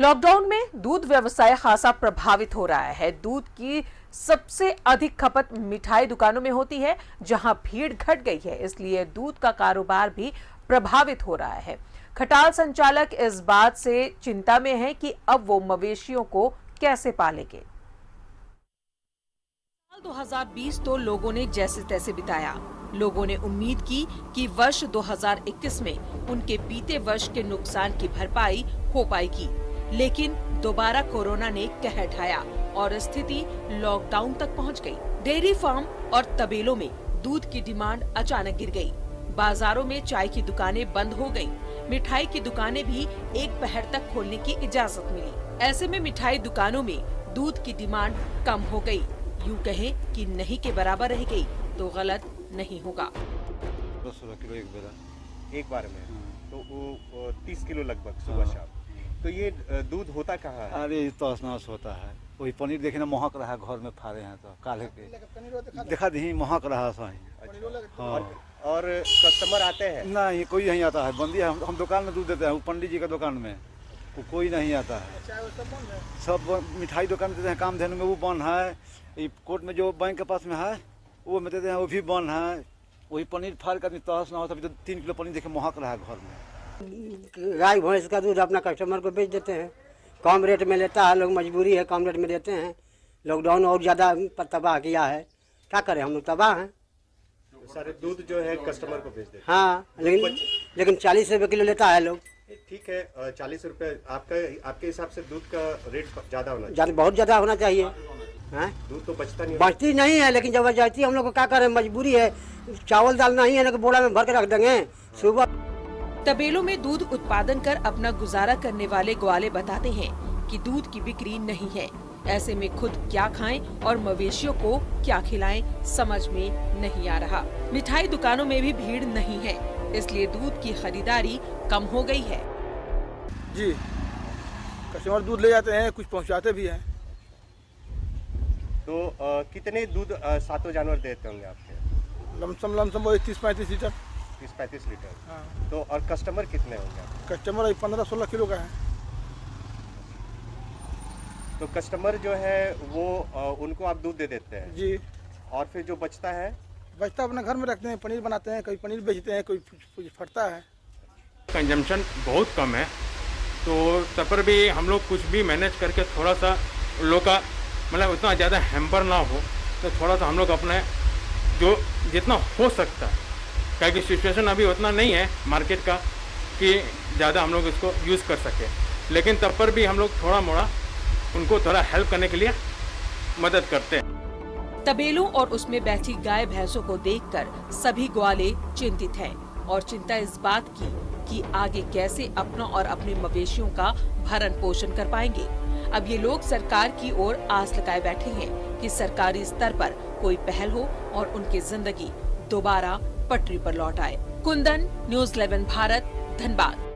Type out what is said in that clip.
Lockdown में दूध व्यवसाय खासा प्रभावित हो रहा है। दूध की सबसे अधिक खपत मिठाई दुकानों में होती है, जहां भीड़ घट गई है, इसलिए दूध का कारोबार भी प्रभावित हो रहा है। खटाल संचालक इस बात से चिंता में है कि अब वो मवेशियों को कैसे पालेंगे। 2020 तो लोगों ने जैसे तैसे बिताया। लोगों ने उम्मीद की कि वर्ष 2021 में उनके बीते वर्ष के नुकसान की भरपाई हो पाएगी, लेकिन दोबारा कोरोना ने कहर ढाया और स्थिति लॉकडाउन तक पहुंच गई। डेयरी फार्म और तबेलों में दूध की डिमांड अचानक गिर गई। बाजारों में चाय की दुकानें बंद हो गईं। मिठाई की दुकानें भी एक पहर तक खोलने की इजाजत मिली। ऐसे में मिठाई दुकानों में दूध की डिमांड कम हो गई। यूं कहें कि नहीं के बराबर रह गई तो गलत नहीं होगा। 16 किलो एक बार में, तो वो 30 किलो लगभग सुबह शाम। तो ये दूध होता कहाँ है? अरे तो स्नास होता है। वही पनीर देखे ना महक रहा है, घर में फाड़े हैं तो काले के देखा दी महक रहा है सही। अच्छा। हाँ। और कस्टमर आते हैं? नहीं, कोई नहीं आता है, बंदी है। हम दुकान में दूध देते हैं, वो पंडित जी का दुकान में वो कोई नहीं आता है। सब मिठाई दुकान देते हैं, काम धेनु में वो बंद है। कोर्ट में जो बैंक के पास में है वो में देते हैं, वो भी बंद है। वही पनीर फाड़ कर तहस ना होता, तो 3 किलो पनीर देखे महक रहा है घर में। गाय भैंस का दूध अपना कस्टमर को बेच देते हैं, कम रेट में लेता है लोग, मजबूरी है, कम रेट में देते हैं। लॉकडाउन और ज़्यादा तबाह किया है, क्या करें, हम लोग तबाह हैं। सारे दूध जो है कस्टमर को बेच देते हैं। हाँ, लेकिन 40 रुपये किलो लेता है लोग। ठीक है, 40 रुपये आपके हिसाब से दूध का रेट ज्यादा होना चाहिए? बहुत ज़्यादा होना चाहिए। दूध तो बचता नहीं, बचती नहीं है, लेकिन जब जाती हम लोग को क्या करें, मजबूरी है। चावल दाल नहीं है ना, बोरा में भर के रख देंगे सुबह। तबेलों में दूध उत्पादन कर अपना गुजारा करने वाले ग्वाले बताते हैं कि दूध की बिक्री नहीं है। ऐसे में खुद क्या खाएं और मवेशियों को क्या खिलाएं समझ में नहीं आ रहा। मिठाई दुकानों में भी भीड़ नहीं है, इसलिए दूध की खरीदारी कम हो गई है। जी, कस्टमर दूध ले जाते हैं, कुछ पहुंचाते भी हैं। तो कितने दूध सातों जानवर देते होंगे आपके? लमसम वही 30-35 लीटर। 30-35 लीटर। हाँ। तो और कस्टमर कितने होंगे? कस्टमर 15-16 किलो का है। तो कस्टमर जो है वो उनको आप दूध दे देते हैं? जी। और फिर जो बचता है? बचता अपने घर में रखते हैं, पनीर बनाते हैं, कोई पनीर बेचते हैं, कोई फटता है। कंजम्पशन बहुत कम है, तो तब पर भी हम लोग कुछ भी मैनेज करके थोड़ा सा लोग का मतलब उतना ज़्यादा हैम्पर ना हो, तो थोड़ा सा हम लोग अपने जो जितना हो सकता है, क्योंकि सिचुएशन अभी उतना नहीं है मार्केट का कि ज़्यादा हम लोग इसको यूज़ कर सके, लेकिन तब पर भी हम लोग थोड़ा मोड़ा उनको थोड़ा हेल्प करने के लिए मदद करते हैं। तबेलों और उसमें बैठी गाय भैंसों को देखकर सभी ग्वाले चिंतित हैं और चिंता इस बात की कि आगे कैसे अपना और अपने मवेशियों का भरण पोषण कर पाएंगे। अब ये लोग सरकार की ओर आस लगाए बैठे हैं कि सरकारी स्तर पर कोई पहल हो और उनकी जिंदगी दोबारा पटरी पर लौट आए। कुंदन, न्यूज़ 11 भारत, धनबाद।